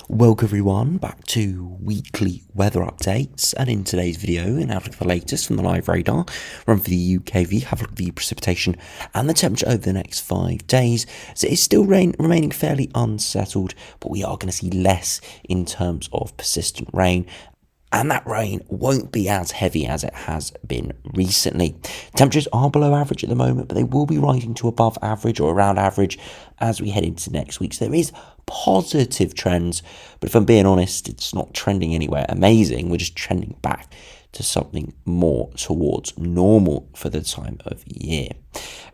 Welcome everyone back to weekly weather updates, and in today's video, in have a look at the latest from the live radar, run for the UKV, have a look at the precipitation and the temperature over the next 5 days. So it's still remaining fairly unsettled, but we are going to see less in terms of persistent rain. And that rain won't be as heavy as it has been recently. Temperatures are below average at the moment, but they will be rising to above average or around average as we head into next week. So there is positive trends, but if I'm being honest, it's not trending anywhere amazing. We're just trending back to something more towards normal for the time of year.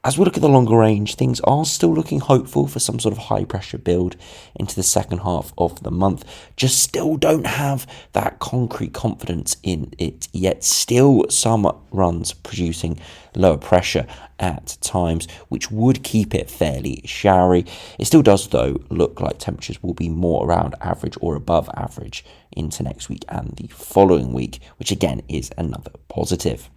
As we look at the longer range, things are still looking hopeful for some sort of high pressure build into the second half of the month. Just still don't have that concrete confidence in it yet. Still some runs producing lower pressure at times, which would keep it fairly showery. It still does, though, look like temperatures will be more around average or above average into next week and the following week, which again is another positive.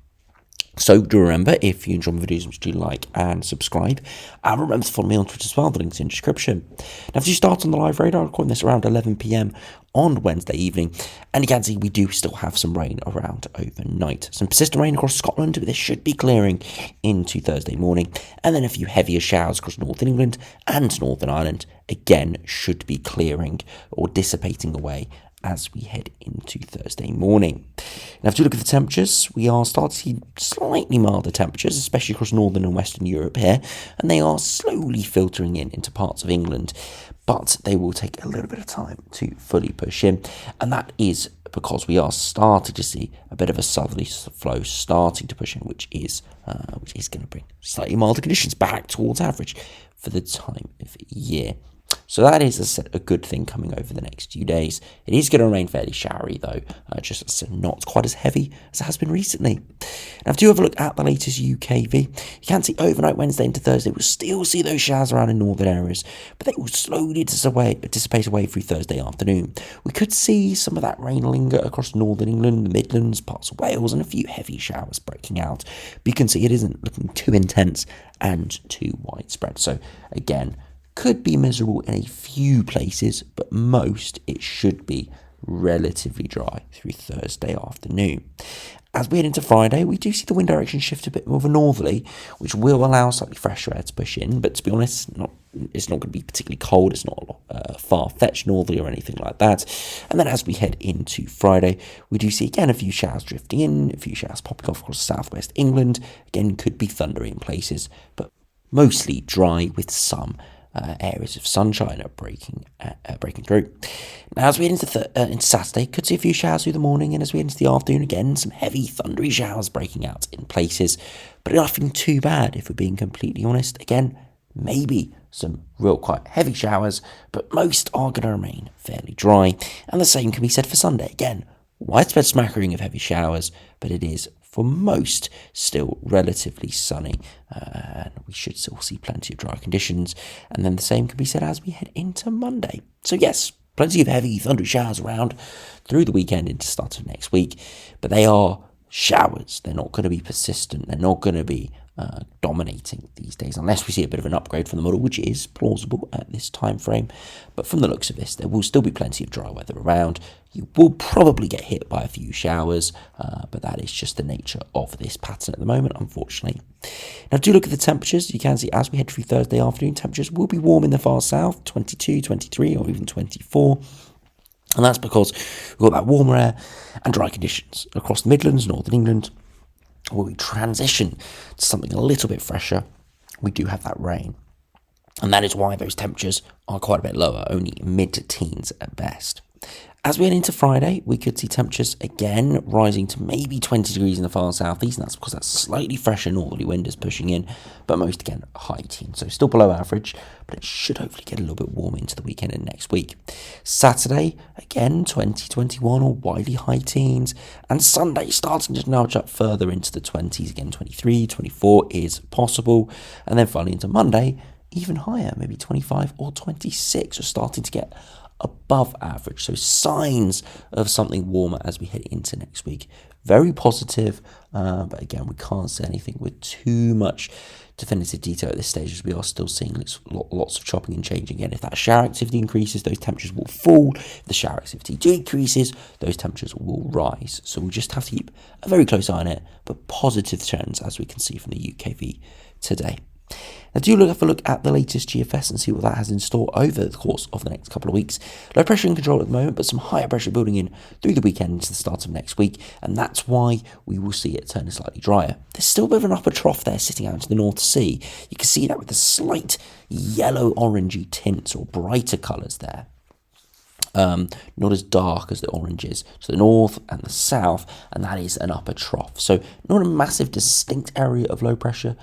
So do remember, if you enjoy my videos, which do like and subscribe, and remember to follow me on Twitter as well, the link's in the description. Now, if you start on the live radar, I'm recording this around 11 PM on Wednesday evening, and you can see we do still have some rain around overnight. Some persistent rain across Scotland, but this should be clearing into Thursday morning, and then a few heavier showers across Northern England and Northern Ireland, again, should be clearing or dissipating away as we head into Thursday morning. Now, if you look at the temperatures, we are starting to see slightly milder temperatures, especially across Northern and Western Europe here, and they are slowly filtering into parts of England, but they will take a little bit of time to fully push in, and that is because we are starting to see a bit of a southerly flow starting to push in, which is going to bring slightly milder conditions back towards average for the time of year. So that is, as I said, a good thing coming over the next few days. It is going to remain fairly showery, though, just as I said, not quite as heavy as it has been recently. Now, if you have a look at the latest UKV, you can see overnight Wednesday into Thursday, we'll still see those showers around in northern areas, but they will slowly dissipate away through Thursday afternoon. We could see some of that rain linger across northern England, the Midlands, parts of Wales, and a few heavy showers breaking out. But you can see it isn't looking too intense and too widespread. So, again, could be miserable in a few places, but most it should be relatively dry through Thursday afternoon. As we head into Friday, we do see the wind direction shift a bit more of a northerly, which will allow slightly fresher air to push in, but to be honest, it's not going to be particularly cold. It's not far-fetched northerly or anything like that. And then as we head into Friday, we do see again a few showers drifting in, a few showers popping off across southwest England. Again, could be thundery in places, but mostly dry with some areas of sunshine are breaking through. Now, as we head into Saturday, could see a few showers through the morning, and as we head into the afternoon, again, some heavy thundery showers breaking out in places, but nothing too bad, if we're being completely honest. Again, maybe some real quite heavy showers, but most are going to remain fairly dry, and the same can be said for Sunday. Again, widespread smattering of heavy showers, but it is for most still relatively sunny, and we should still see plenty of dry conditions, and then the same can be said as we head into Monday. So yes, plenty of heavy thundery showers around through the weekend into the start of next week, but they are showers. They're not going to be persistent. They're not going to be dominating these days, unless we see a bit of an upgrade from the model, which is plausible at this time frame. But from the looks of this, there will still be plenty of dry weather around. You will probably get hit by a few showers, but that is just the nature of this pattern at the moment, unfortunately. Now, do look at the temperatures. You can see as we head through Thursday afternoon, temperatures will be warm in the far south, 22, 23, or even 24. And that's because we've got that warmer air and dry conditions across the Midlands, Northern England. Where we transition to something a little bit fresher, we do have that rain. And that is why those temperatures are quite a bit lower, only mid-teens at best. As we head into Friday, we could see temperatures again rising to maybe 20 degrees in the far southeast, and that's because that slightly fresher northerly wind is pushing in, but most again high teens, so still below average, but it should hopefully get a little bit warm into the weekend and next week. Saturday, again 20, 21 or widely high teens, and Sunday starting to nudge up further into the 20s, again 23, 24 is possible, and then finally into Monday, even higher, maybe 25 or 26, are starting to get above average. So signs of something warmer as we head into next week. Very positive, but again, we can't say anything with too much definitive detail at this stage, as we are still seeing lots of chopping and changing. Again, if that shower activity increases, those temperatures will fall. If the shower activity decreases, those temperatures will rise. So we'll just have to keep a very close eye on it, but positive trends as we can see from the UKV today. Now do have a look at the latest GFS and see what that has in store over the course of the next couple of weeks. Low pressure in control at the moment, but some higher pressure building in through the weekend into the start of next week, and that's why we will see it turning slightly drier. There's still a bit of an upper trough there sitting out into the North Sea. You can see that with the slight yellow-orangey tints or brighter colours there. Not as dark as the oranges to the north and the south, and that is an upper trough. So not a massive distinct area of low pressure,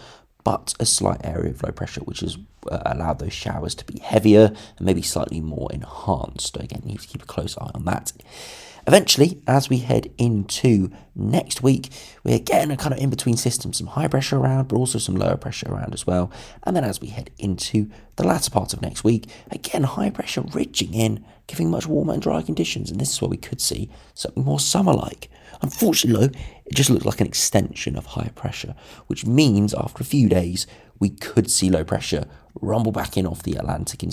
but a slight area of low pressure, which has allowed those showers to be heavier and maybe slightly more enhanced. So again, you need to keep a close eye on that. Eventually, as we head into next week, we're getting a kind of in-between system, some high pressure around, but also some lower pressure around as well. And then as we head into the latter part of next week, again, high pressure ridging in, giving much warmer and drier conditions. And this is where we could see something more summer-like. Unfortunately, though, it just looks like an extension of high pressure, which means after a few days, we could see low pressure rumble back in off the Atlantic. You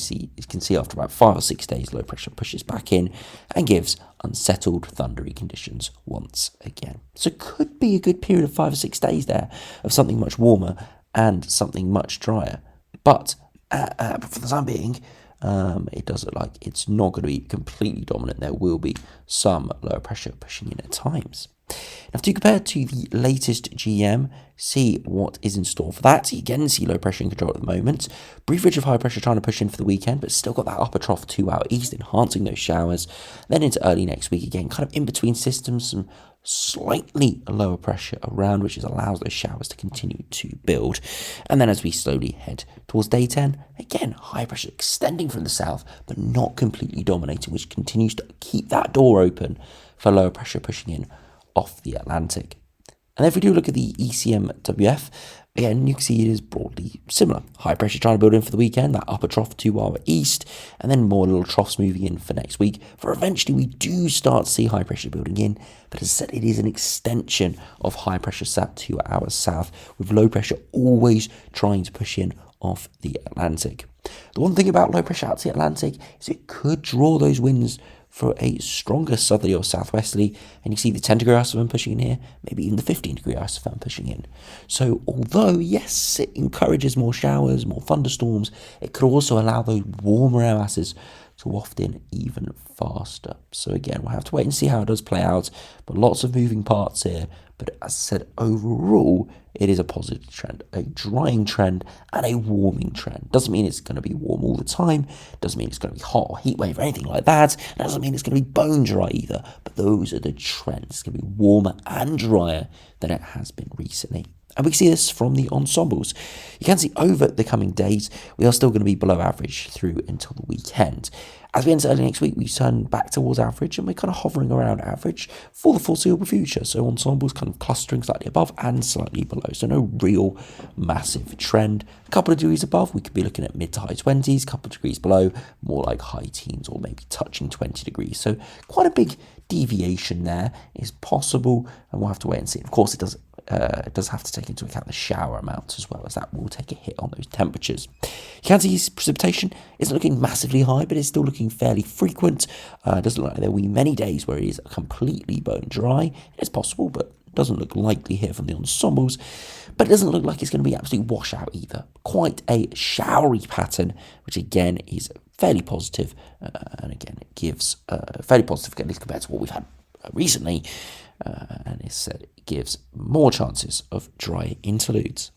can see after about 5 or 6 days, low pressure pushes back in and gives unsettled, thundery conditions once again. So it could be a good period of 5 or 6 days there of something much warmer and something much drier. But for the time being, it does look like it's not going to be completely dominant. There will be some lower pressure pushing in at times. Now, to compare to the latest GM, see what is in store for that. You again see low pressure in control at the moment. Brief ridge of high pressure trying to push in for the weekend, but still got that upper trough to our east, enhancing those showers. Then into early next week, again, kind of in between systems, some slightly lower pressure around, which allows those showers to continue to build. And then as we slowly head towards day 10, again, high pressure extending from the south, but not completely dominating, which continues to keep that door open for lower pressure pushing in off the Atlantic. And if we do look at the ECMWF, again, you can see it is broadly similar. High pressure trying to build in for the weekend, that upper trough to our east, and then more little troughs moving in for next week. For eventually we do start to see high pressure building in, but as I said, it is an extension of high pressure sat to our south, with low pressure always trying to push in off the Atlantic. The one thing about low pressure out to the Atlantic is it could draw those winds for a stronger southerly or southwesterly, and you see the 10-degree isotherm pushing in here, maybe even the 15-degree isotherm pushing in. So although, yes, it encourages more showers, more thunderstorms, it could also allow those warmer air masses to waft in even faster. So again, we'll have to wait and see how it does play out, but lots of moving parts here. But as I said, overall, it is a positive trend, a drying trend and a warming trend. Doesn't mean it's going to be warm all the time. Doesn't mean it's going to be hot or heat wave or anything like that. Doesn't mean it's going to be bone dry either. But those are the trends. It's going to be warmer and drier than it has been recently. And we see this from the ensembles. You can see over the coming days, we are still going to be below average through until the weekend. As we enter early next week, we turn back towards average, and we're kind of hovering around average for the foreseeable future. So ensembles kind of clustering slightly above and slightly below. So no real massive trend. A couple of degrees above, we could be looking at mid to high 20s. A couple of degrees below, more like high teens or maybe touching 20 degrees. So quite a big deviation there is possible, and we'll have to wait and see. Of course, it does have to take into account the shower amounts as well, as that will take a hit on those temperatures. You can see precipitation isn't looking massively high, but it's still looking fairly frequent. It doesn't look like there will be many days where it is completely bone dry. It's possible, but doesn't look likely here from the ensembles. But it doesn't look like it's going to be absolute washout either. Quite a showery pattern, which again is fairly positive, and again it gives fairly positive, at least compared to what we've had recently. And it said it gives more chances of dry interludes.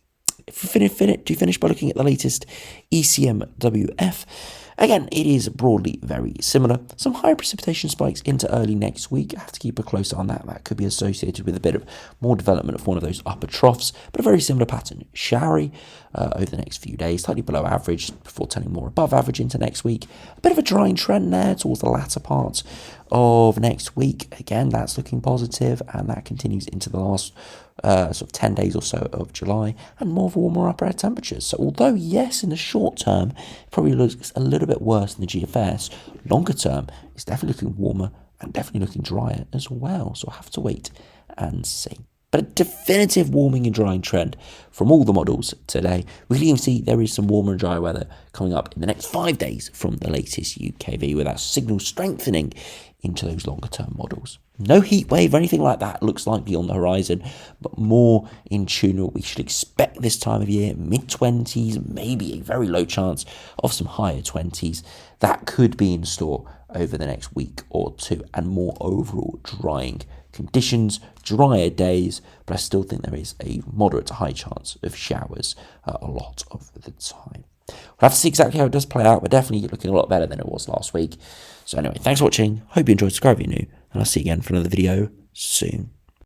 If you finish by looking at the latest ECMWF, again, it is broadly very similar. Some high precipitation spikes into early next week. I have to keep a close eye on that. That could be associated with a bit of more development of one of those upper troughs, but a very similar pattern. Showery over the next few days, slightly below average before turning more above average into next week. A bit of a drying trend there towards the latter part of next week. Again, that's looking positive, and that continues into the last sort of 10 days or so of July, and more of warmer upper air temperatures. So although, yes, in the short term, it probably looks a little bit worse than the GFS, longer term, it's definitely looking warmer and definitely looking drier as well. So I'll have to wait and see. But a definitive warming and drying trend from all the models today. We can even see there is some warmer and drier weather coming up in the next 5 days from the latest UKV, with that signal strengthening into those longer term models. No heat wave or anything like that looks likely on the horizon, but more in tune with what we should expect this time of year. Mid-20s, maybe a very low chance of some higher 20s. That could be in store over the next week or two, and more overall drying conditions, drier days, but I still think there is a moderate to high chance of showers a lot of the time. We'll have to see exactly how it does play out, but definitely looking a lot better than it was last week. So anyway, thanks for watching. Hope you enjoyed. Subscribe if you're new, and I'll see you again for another video soon.